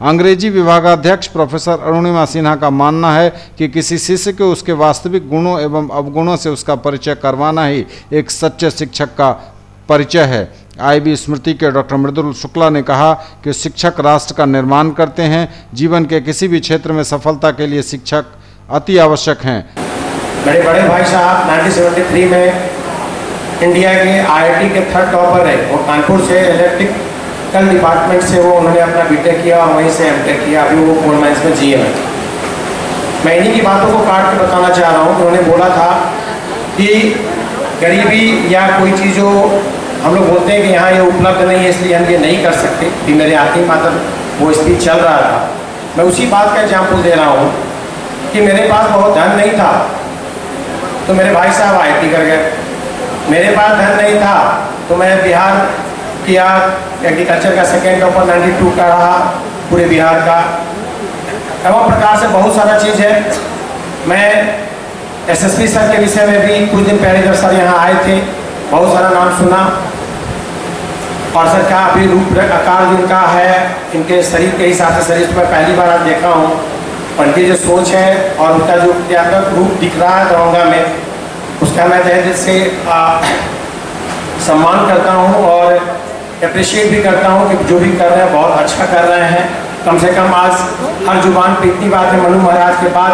अंग्रेजी विभागाध्यक्ष प्रोफेसर अरुणिमा सिन्हा का मानना है कि किसी शिष्य को उसके वास्तविक गुणों एवं अवगुणों से उसका परिचय करवाना ही एक सच्चे शिक्षक का परिचय है। IB स्मृति के डॉक्टर मृदुल शुक्ला ने कहा कि शिक्षक राष्ट्र का निर्माण करते हैं। जीवन के किसी भी क्षेत्र में सफलता के लिए शिक्षक अति आवश्यक हैं। मेरे बड़े भाई साहब 1973 में इंडिया के IIT के 3rd टॉपर है। वो कानपुर से इलेक्ट्रिकल डिपार्टमेंट से उन्होंने अपना बीटेक किया और वहीं से एमटेक किया। अभी वो कोल माइंस में GM है। मैं इन्हीं की बातों को काट के बताना चाह रहा हूँ। उन्होंने बोला था कि गरीबी या कोई चीज़ जो हम लोग बोलते हैं कि यहाँ ये उपलब्ध नहीं है इसलिए हम ये नहीं कर सकते, कि मेरे आखिरी मतलब वो स्पीच चल रहा था। मैं उसी बात का एग्जाम्पल दे रहा हूँ कि मेरे पास बहुत धन नहीं था तो मेरे भाई साहब IIT कर गए। मेरे पास धन नहीं था तो मैं बिहार किया, एग्रीकल्चर का 2nd टॉपर 92 का रहा पूरे बिहार का। एवं प्रकार से बहुत सारा चीज़ है। मैं SSP सर के विषय में भी कुछ दिन पहले जब सर यहाँ आए थे बहुत सारा नाम सुना और सर का अभी रूप आकार जिनका है, इनके शरीर के हिसाब से शरीर मैं पहली बार आज देखा हूँ। और इनकी जो सोच है और उनका जो क्रियात्मक रूप दिख रहा है दरभंगा में, उसका मैं तहे दिल से सम्मान करता हूँ और अप्रिशिएट भी करता हूँ कि जो भी कर रहे हैं बहुत अच्छा कर रहे हैं। कम से कम आज हर जुबान पे इतनी बात है मनु महाराज के बाद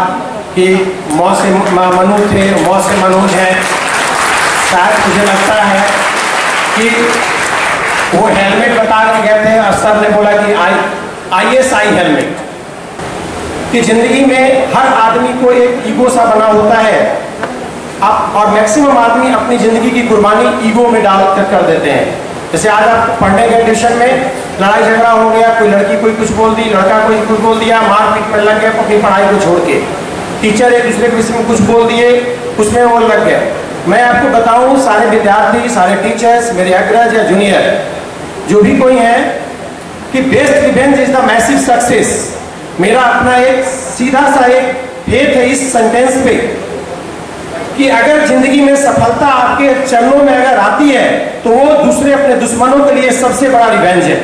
कि मौत से मनु थे, मौत से मनोज हैं। शायद मुझे लगता है कि वो हेलमेट बता के गए थे और सर ने बोला कि ISI हेलमेट, कि जिंदगी में हर आदमी को एक ईगो सा बना होता है अब, और मैक्सिमम आदमी अपनी जिंदगी की कुर्बानी ईगो में डाल कर देते हैं। जैसे आज आप पढ़ने गए ट्यूशन में, लड़ाई झगड़ा हो गया, कोई लड़की कोई कुछ बोल दी, लड़का कोई कुछ बोल दिया, मारपीट में लग गए अपनी पढ़ाई को छोड़ के। टीचर एक दूसरे के विषय में कुछ बोल दिए, उसमें वो लग गए। मैं आपको बताऊं, सारे विद्यार्थी, सारे टीचर्स, मेरे अग्रज या जूनियर जो भी कोई है, कि best revenge is the massive success. मेरा अपना एक सीधा सा एक फेथ है इस सेंटेंस पे कि अगर जिंदगी में सफलता आपके चरणों में अगर आती है तो वो दूसरे अपने दुश्मनों के लिए सबसे बड़ा रिवेंज है।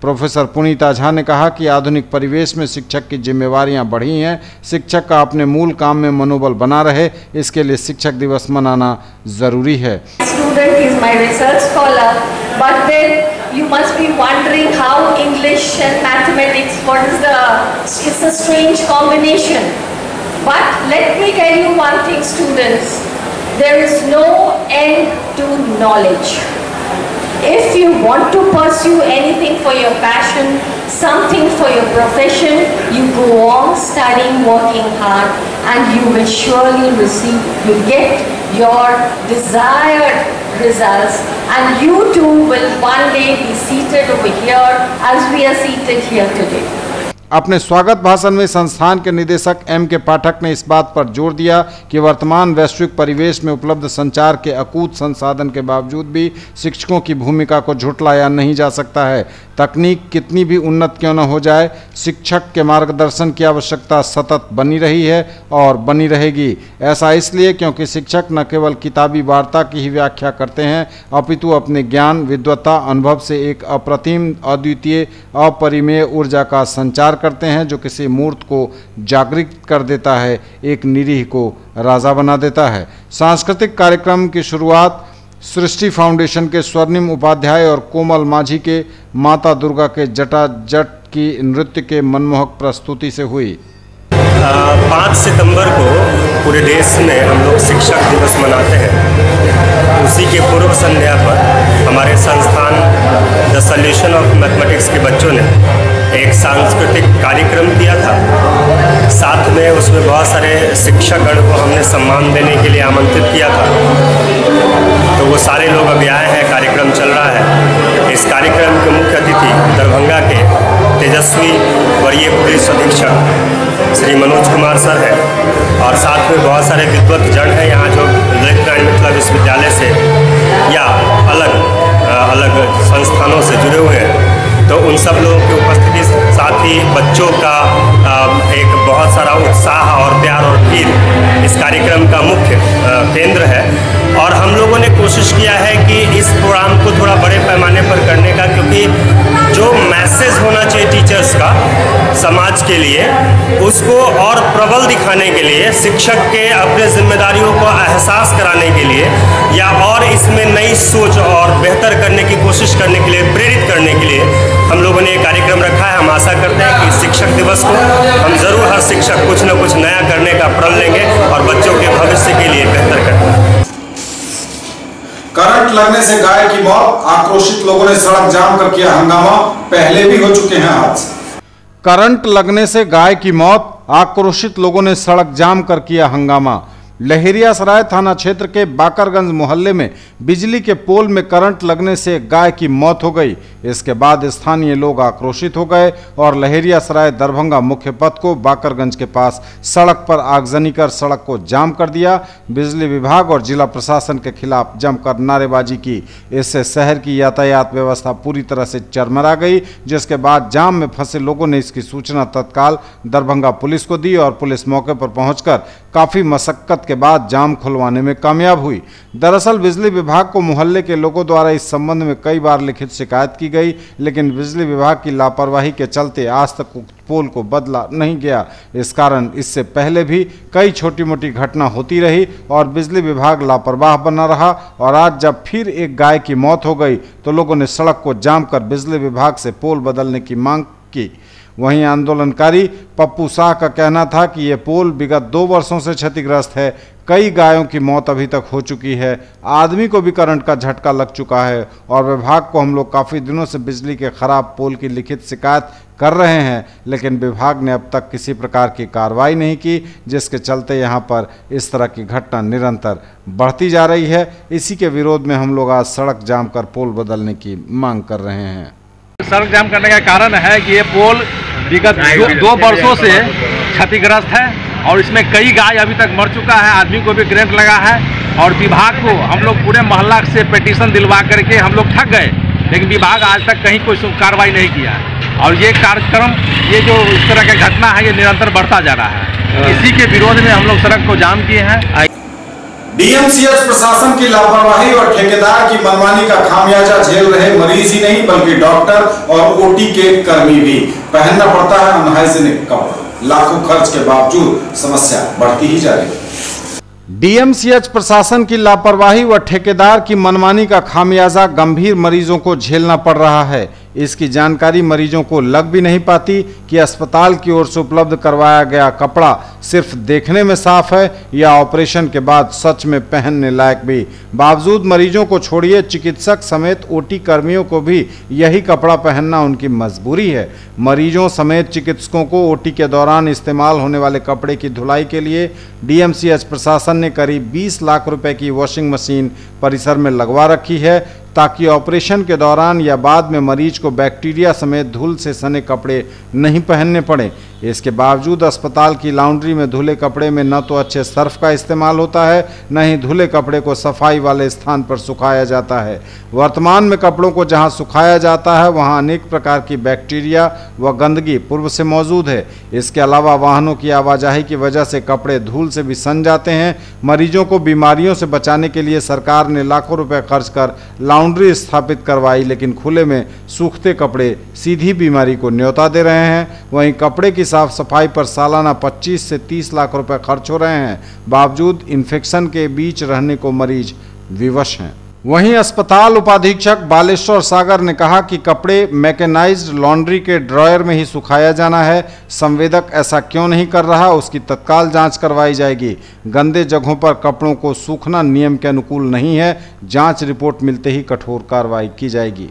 प्रोफेसर पुनीता झा ने कहा कि आधुनिक परिवेश में शिक्षक की जिम्मेवारियां बढ़ी हैं। शिक्षक का अपने मूल काम में मनोबल बना रहे, इसके लिए शिक्षक दिवस मनाना जरूरी है। Student is my research scholar, but then you must be wondering how English and mathematics, it's a strange combination. But let me tell you one thing, students, there is no end to knowledge. If you want to pursue anything for your passion, something for your profession, you go on studying, working hard, and you will surely get your desired results, and you too will one day be seated over here as we are seated here today. अपने स्वागत भाषण में संस्थान के निदेशक M.K. पाठक ने इस बात पर जोर दिया कि वर्तमान वैश्विक परिवेश में उपलब्ध संचार के अकूत संसाधन के बावजूद भी शिक्षकों की भूमिका को झुठलाया नहीं जा सकता है। तकनीक कितनी भी उन्नत क्यों न हो जाए, शिक्षक के मार्गदर्शन की आवश्यकता सतत बनी रही है और बनी रहेगी। ऐसा इसलिए क्योंकि शिक्षक न केवल किताबी वार्ता की ही व्याख्या करते हैं, अपितु अपने ज्ञान, विद्वता, अनुभव से एक अप्रतिम, अद्वितीय, अपरिमेय ऊर्जा का संचार करते हैं जो किसी मूर्त को जागृत कर देता है, एक निरीह को राजा बना देता है। सांस्कृतिक कार्यक्रम की शुरुआत सृष्टि फाउंडेशन के स्वर्णिम उपाध्याय और कोमल माझी के माता दुर्गा के जटाजट की नृत्य के मनमोहक प्रस्तुति से हुई। 5 सितंबर को पूरे देश में हम लोग शिक्षक दिवस मनाते हैं। उसी के पूर्व संध्या पर हमारे संस्थान द सॉल्यूशन ऑफ मैथमेटिक्स के बच्चों ने एक सांस्कृतिक कार्यक्रम किया था। साथ में उसमें बहुत सारे शिक्षकगण को हमने सम्मान देने के लिए आमंत्रित किया था। तो वो सारे लोग अभी आए हैं, कार्यक्रम चल रहा है। इस कार्यक्रम के मुख्य अतिथि दरभंगा के तेजस्वी वरीय पुलिस अधीक्षक श्री मनोज कुमार सर हैं और साथ में बहुत सारे विद्वत जन हैं यहाँ जो ललित नारायण मिथिला विश्वविद्यालय से या अलग संस्थानों से जुड़े हुए हैं, तो उन सब लोगों की उपस्थिति साथ ही बच्चों का एक बहुत सारा उत्साह और प्यार और भीड़ इस कार्यक्रम का मुख्य केंद्र है। और हम लोगों ने कोशिश किया है कि इस प्रोग्राम को थोड़ा बड़े पैमाने पर करने का, क्योंकि जो मैसेज होना चाहिए टीचर्स का समाज के लिए, उसको और प्रबल दिखाने के लिए, शिक्षक के अपने जिम्मेदारियों को एहसास कराने के लिए, या और इसमें नई सोच और बेहतर करने की कोशिश करने के लिए, प्रेरित करने के लिए हम लोगों ने ये कार्यक्रम रखा है। हम आशा करते हैं कि शिक्षक दिवस को हम जरूर हर शिक्षक कुछ न कुछ नया करने का प्रण लेंगे और बच्चों के भविष्य के लिए बेहतर करेंगे। करंट लगने से गाय की मौत, आक्रोशित लोगों ने सड़क जाम कर किया हंगामा, पहले भी हो चुके हैं हादसे। करंट लगने से गाय की मौत, आक्रोशित लोगों ने सड़क जाम कर किया हंगामा। लहेरियासराय थाना क्षेत्र के बाकरगंज मोहल्ले में बिजली के पोल में करंट लगने से गाय की मौत हो गई। इसके बाद स्थानीय लोग आक्रोशित हो गए और लहेरियासराय दरभंगा मुख्य पथ को बाकरगंज के पास सड़क पर आगजनी कर सड़क को जाम कर दिया। बिजली विभाग और जिला प्रशासन के खिलाफ जमकर नारेबाजी की। इससे शहर की यातायात व्यवस्था पूरी तरह से चरमरा गई, जिसके बाद जाम में फंसे लोगों ने इसकी सूचना तत्काल दरभंगा पुलिस को दी और पुलिस मौके पर पहुंचकर काफी मशक्कत के बाद जाम खुलवाने में कामयाब हुई। दरअसल बिजली विभाग को मोहल्ले के लोगों द्वारा इस संबंध में कई बार लिखित शिकायत की गई, लेकिन बिजली विभाग की लापरवाही के चलते आज तक पोल को बदला नहीं गया। इस कारण इससे पहले भी कई छोटी मोटी घटना होती रही और बिजली विभाग लापरवाह बना रहा। और आज जब फिर एक गाय की मौत हो गई तो लोगों ने सड़क को जाम कर बिजली विभाग से पोल बदलने की मांग की। वहीं आंदोलनकारी पप्पू शाह का कहना था कि ये पोल विगत 2 वर्षों से क्षतिग्रस्त है, कई गायों की मौत अभी तक हो चुकी है, आदमी को भी करंट का झटका लग चुका है और विभाग को हम लोग काफ़ी दिनों से बिजली के खराब पोल की लिखित शिकायत कर रहे हैं, लेकिन विभाग ने अब तक किसी प्रकार की कार्रवाई नहीं की, जिसके चलते यहाँ पर इस तरह की घटना निरंतर बढ़ती जा रही है। इसी के विरोध में हम लोग आज सड़क जाम कर पोल बदलने की मांग कर रहे हैं। सड़क जाम करने का कारण है कि ये पोल विगत 2 वर्षों से क्षतिग्रस्त है और इसमें कई गाय अभी तक मर चुका है, आदमी को भी करंट लगा है। और विभाग को हम लोग पूरे मोहल्ला से पिटीशन दिलवा करके हम लोग थक गए, लेकिन विभाग आज तक कहीं कोई कार्रवाई नहीं किया है। और ये कार्यक्रम, ये जो इस तरह की घटना है, ये निरंतर बढ़ता जा रहा है। इसी के विरोध में हम लोग सड़क को जाम किए हैं। डीएमसीएच प्रशासन की लापरवाही और ठेकेदार की मनमानी का खामियाजा झेल रहे मरीज ही नहीं बल्कि डॉक्टर और ओटी के कर्मी भी। पहनना पड़ता है अनहाइजीनिक कपड़ा, लाखों खर्च के बावजूद समस्या बढ़ती ही जा रही है। डीएमसीएच प्रशासन की लापरवाही व ठेकेदार की मनमानी का खामियाजा गंभीर मरीजों को झेलना पड़ रहा है। इसकी जानकारी मरीजों को लग भी नहीं पाती कि अस्पताल की ओर से उपलब्ध करवाया गया कपड़ा सिर्फ देखने में साफ है या ऑपरेशन के बाद सच में पहनने लायक भी। बावजूद मरीजों को छोड़िए, चिकित्सक समेत ओटी कर्मियों को भी यही कपड़ा पहनना उनकी मजबूरी है। मरीजों समेत चिकित्सकों को ओटी के दौरान इस्तेमाल होने वाले कपड़े की धुलाई के लिए डीएमसीएच प्रशासन ने करीब 20 लाख रुपए की वॉशिंग मशीन परिसर में लगवा रखी है, ताकि ऑपरेशन के दौरान या बाद में मरीज को बैक्टीरिया समेत धूल से सने कपड़े नहीं पहनने पड़े। इसके बावजूद अस्पताल की लॉन्ड्री में धुले कपड़े में न तो अच्छे सर्फ का इस्तेमाल होता है, न ही धुले कपड़े को सफाई वाले स्थान पर सुखाया जाता है। वर्तमान में कपड़ों को जहां सुखाया जाता है वहां अनेक प्रकार की बैक्टीरिया व गंदगी पूर्व से मौजूद है। इसके अलावा वाहनों की आवाजाही की वजह से कपड़े धूल से भी सन जाते हैं। मरीजों को बीमारियों से बचाने के लिए सरकार ने लाखों रुपए खर्च कर लॉन्ड्री स्थापित करवाई, लेकिन खुले में सूखते कपड़े सीधी बीमारी को न्योता दे रहे हैं। वहीं कपड़े की साफ सफाई पर सालाना 25 से 30 लाख रुपए खर्च हो रहे हैं, बावजूद इन्फेक्शन के बीच रहने को मरीज विवश हैं। वहीं अस्पताल उपाधीक्षक बालेश्वर सागर ने कहा कि कपड़े मैकेनाइज्ड लॉन्ड्री के ड्रॉयर में ही सुखाया जाना है। संवेदक ऐसा क्यों नहीं कर रहा, उसकी तत्काल जांच करवाई जाएगी। गंदे जगहों पर कपड़ों को सूखना नियम के अनुकूल नहीं है। जांच रिपोर्ट मिलते ही कठोर कार्रवाई की जाएगी।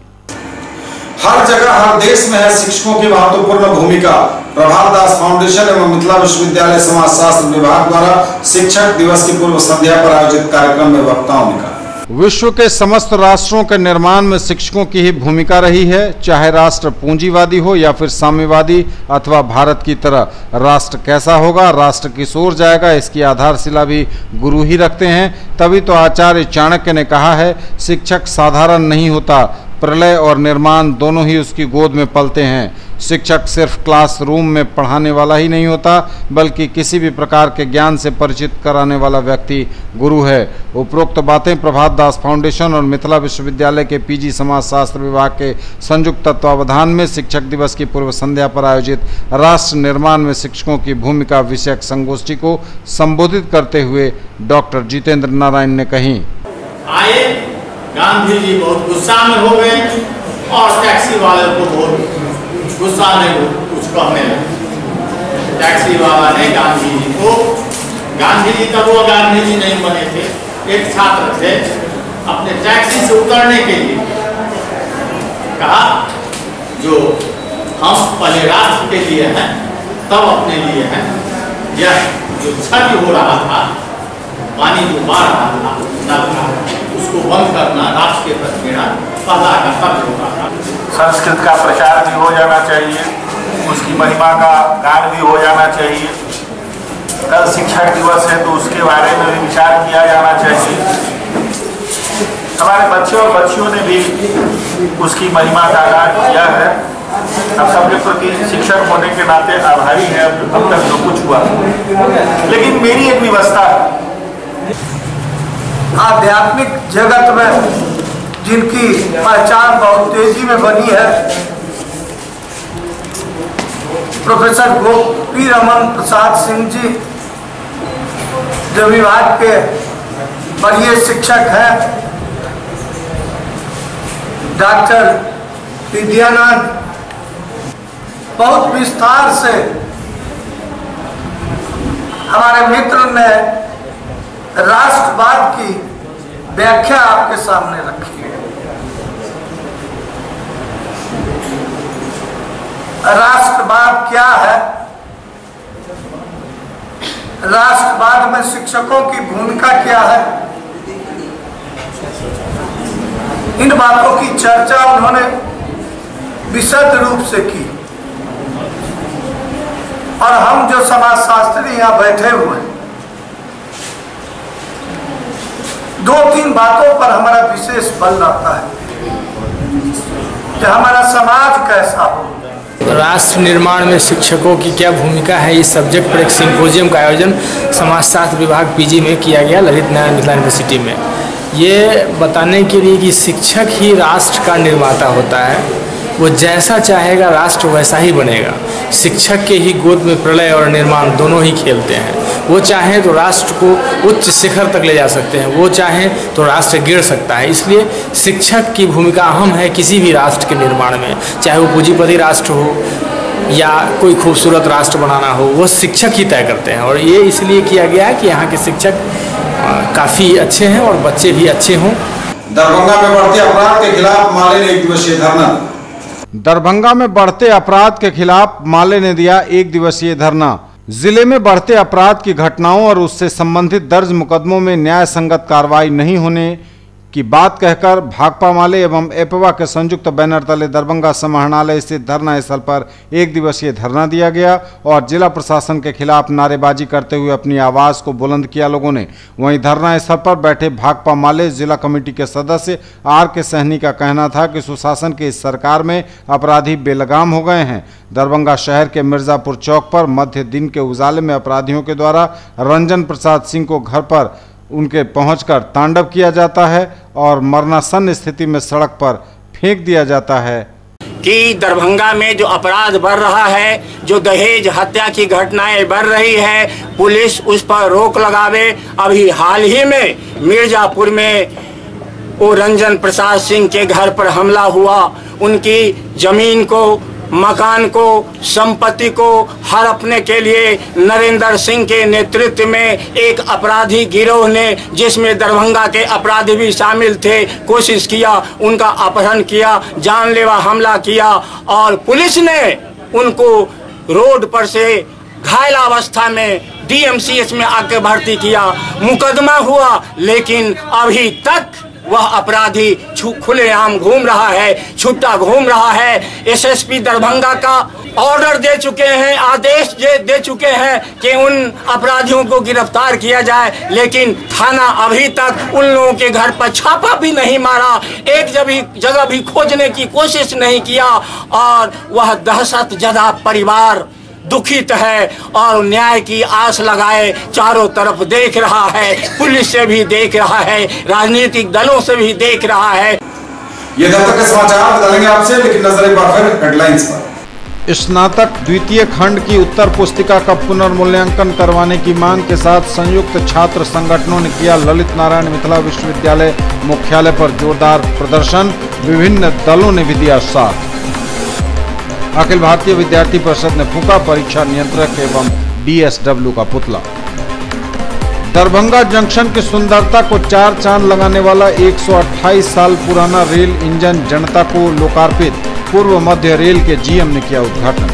हर जगह हर देश में है शिक्षकों की महत्वपूर्ण भूमिका। प्रभात दास फाउंडेशन एवं मिथिला विश्वविद्यालय समाज शास्त्र विभाग द्वारा शिक्षक दिवस की पूर्व संध्या पर आयोजित कार्यक्रम में वक्ताओं ने कहा। विश्व के समस्त राष्ट्रों के निर्माण में शिक्षकों की ही भूमिका रही है, चाहे राष्ट्र पूंजीवादी हो या फिर साम्यवादी अथवा भारत की तरह। राष्ट्र कैसा होगा, राष्ट्र किस ओर जाएगा, इसकी आधारशिला भी गुरु ही रखते हैं। तभी तो आचार्य चाणक्य ने कहा है, शिक्षक साधारण नहीं होता, प्रलय और निर्माण दोनों ही उसकी गोद में पलते हैं। शिक्षक सिर्फ क्लासरूम में पढ़ाने वाला ही नहीं होता, बल्कि किसी भी प्रकार के ज्ञान से परिचित कराने वाला व्यक्ति गुरु है। उपरोक्त बातें प्रभात दास फाउंडेशन और मिथिला विश्वविद्यालय के पीजी समाजशास्त्र विभाग के संयुक्त तत्वावधान में शिक्षक दिवस की पूर्व संध्या पर आयोजित राष्ट्र निर्माण में शिक्षकों की भूमिका विषयक संगोष्ठी को संबोधित करते हुए डॉक्टर जितेंद्र नारायण ने कही। आए गांधी जी बहुत गुस्सा में हो गए और टैक्सी वाले को बहुत गुस्सा में कुछ कहने लगे। टैक्सी वाला ने गांधी जी को, गांधी जी तब वो गांधी जी नहीं बने थे, एक छात्र थे, अपने टैक्सी से उतरने के लिए कहा, जो हम पहले राष्ट्र के लिए हैं तब अपने लिए हैं, यह जो छठ हो रहा था, पानी जो मार रहा था नल का, उसको बंद करना राष्ट्र के प्रति मेरा पहला कर्तव्य होता था। संस्कृत का प्रचार भी हो जाना चाहिए, उसकी महिमा का गान भी हो जाना चाहिए। कल शिक्षक दिवस है तो उसके बारे में भी विचार किया जाना चाहिए। हमारे बच्चे और बच्चियों ने भी उसकी महिमा का गान किया है। हम सबके प्रति शिक्षक होने के नाते आभारी हैं अब तक जो कुछ हुआ। लेकिन मेरी एक व्यवस्था आध्यात्मिक जगत में जिनकी पहचान बहुत तेजी में बनी है, प्रोफेसर गोपी रमन प्रसाद सिंह जी जो विभाग के वरीय शिक्षक हैं, डॉक्टर विद्यानंद बहुत विस्तार से हमारे मित्र ने राष्ट्रवाद की व्याख्या आपके सामने रखी है। राष्ट्रवाद क्या है, राष्ट्रवाद में शिक्षकों की भूमिका क्या है, इन बातों की चर्चा उन्होंने विशद रूप से की। और हम जो समाजशास्त्री यहाँ बैठे हुए हैं, दो तीन बातों पर हमारा विशेष बल रहता है कि हमारा समाज कैसा हो। राष्ट्र निर्माण में शिक्षकों की क्या भूमिका है, इस सब्जेक्ट पर एक सिंपोजियम का आयोजन समाजशास्त्र विभाग पीजी में किया गया ललित नारायण मिथिला यूनिवर्सिटी में। ये बताने के लिए कि शिक्षक ही राष्ट्र का निर्माता होता है, वो जैसा चाहेगा राष्ट्र वैसा ही बनेगा। शिक्षक के ही गोद में प्रलय और निर्माण दोनों ही खेलते हैं। वो चाहें तो राष्ट्र को उच्च शिखर तक ले जा सकते हैं, वो चाहें तो राष्ट्र गिर सकता है। इसलिए शिक्षक की भूमिका अहम है किसी भी राष्ट्र के निर्माण में, चाहे वो पूंजीपति राष्ट्र हो या कोई खूबसूरत राष्ट्र बनाना हो, वो शिक्षक ही तय करते हैं। और ये इसलिए किया गया है कि यहाँ के शिक्षक काफ़ी अच्छे हैं और बच्चे भी अच्छे हों। दरभंगा में बढ़ते अपराध के खिलाफ माले ने 1 दिवसीय धरना। दरभंगा में बढ़ते अपराध के खिलाफ माले ने दिया 1 दिवसीय धरना। जिले में बढ़ते अपराध की घटनाओं और उससे संबंधित दर्ज मुकदमों में न्याय संगत कार्रवाई नहीं होने की बात कहकर भाकपा माले एवं एपवा के संयुक्त बैनर तले दरभंगा समाहरणालय स्थित धरना स्थल पर 1 दिवसीय धरना दिया गया और जिला प्रशासन के खिलाफ नारेबाजी करते हुए अपनी आवाज को बुलंद किया लोगों ने। वहीं धरना स्थल पर बैठे भाकपा माले जिला कमेटी के सदस्य आर के सहनी का कहना था कि सुशासन की इस सरकार में अपराधी बेलगाम हो गए हैं। दरभंगा शहर के मिर्जापुर चौक पर मध्य दिन के उजाले में अपराधियों के द्वारा रंजन प्रसाद सिंह को घर पर उनके पहुंचकर तांडव किया जाता है और मरणासन्न स्थिति में सड़क पर फेंक दिया जाता है। कि दरभंगा में जो अपराध बढ़ रहा है, जो दहेज हत्या की घटनाएं बढ़ रही है, पुलिस उस पर रोक लगावे। अभी हाल ही में मिर्जापुर में वो रंजन प्रसाद सिंह के घर पर हमला हुआ, उनकी जमीन को, मकान को, संपत्ति को हड़पने के लिए नरेंद्र सिंह के नेतृत्व में एक अपराधी गिरोह ने, जिसमें दरभंगा के अपराधी भी शामिल थे, कोशिश किया, उनका अपहरण किया, जानलेवा हमला किया और पुलिस ने उनको रोड पर से घायल अवस्था में DMCH में आके भर्ती किया। मुकदमा हुआ, लेकिन अभी तक वह अपराधी खुलेआम घूम रहा है, छुट्टा घूम रहा है। एसएसपी दरभंगा का ऑर्डर दे चुके हैं, आदेश दे चुके हैं कि उन अपराधियों को गिरफ्तार किया जाए, लेकिन थाना अभी तक उन लोगों के घर पर छापा भी नहीं मारा, एक जगह भी खोजने की कोशिश नहीं किया। और वह दहशतजदा परिवार दुखित है और न्याय की आस लगाए चारों तरफ देख रहा है, पुलिस से भी देख रहा है, राजनीतिक दलों से भी देख रहा है। ये तब तक के समाचार बताएंगे आपसे, लेकिन नजर एक बार फिर हेडलाइंस पर। स्नातक द्वितीय खंड की उत्तर पुस्तिका का पुनर्मूल्यांकन करवाने की मांग के साथ संयुक्त छात्र संगठनों ने किया ललित नारायण मिथिला विश्वविद्यालय मुख्यालय पर जोरदार प्रदर्शन, विभिन्न दलों ने भी दिया साथ। अखिल भारतीय विद्यार्थी परिषद ने फूंका परीक्षा नियंत्रक एवं DSW का पुतला। दरभंगा जंक्शन की सुंदरता को चार चांद लगाने वाला 128 साल पुराना रेल इंजन जनता को लोकार्पित, पूर्व मध्य रेल के GM ने किया उद्घाटन।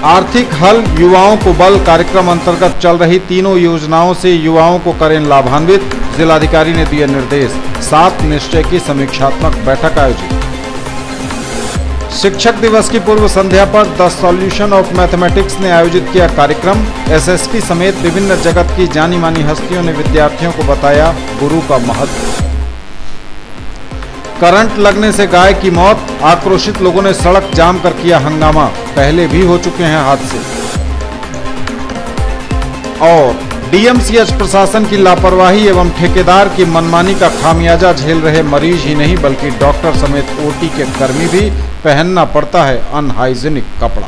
आर्थिक हल युवाओं को बल कार्यक्रम अंतर्गत चल रही तीनों योजनाओं से युवाओं को करें लाभान्वित, जिलाधिकारी ने दिए निर्देश। 7 निश्चय की समीक्षात्मक बैठक आयोजित। शिक्षक दिवस की पूर्व संध्या पर द सॉल्यूशन ऑफ मैथमेटिक्स ने आयोजित किया कार्यक्रम। SSP समेत विभिन्न जगत की जानी मानी हस्तियों ने विद्यार्थियों को बताया गुरु का महत्व। करंट लगने से गाय की मौत, आक्रोशित लोगों ने सड़क जाम कर किया हंगामा, पहले भी हो चुके हैं हादसे। और DMCH प्रशासन की लापरवाही एवं ठेकेदार की मनमानी का खामियाजा झेल रहे मरीज ही नहीं बल्कि डॉक्टर समेत OT के कर्मी भी, पहनना पड़ता है अनहाइजीनिक कपड़ा।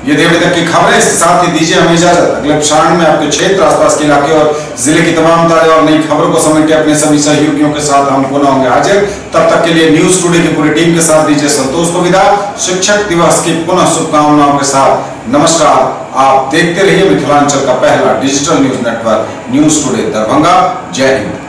ये देवी तक की खबरें, इसके साथ ही दीजिए हमें इजाजत। अगले प्रसारण में आपके क्षेत्र, आसपास के इलाके और जिले की तमाम ताजा और नई खबरों को समेट के अपने सभी सहयोगियों के साथ हम पुनः होंगे हाजिर। तब तक के लिए न्यूज टुडे की पूरी टीम के साथ दीजिए संतोष को विदा। शिक्षक दिवस की पुनः शुभकामनाओं के साथ नमस्कार। आप देखते रहिए मिथिलांचल का पहला digital news network news today Darbhanga. जय हिंद।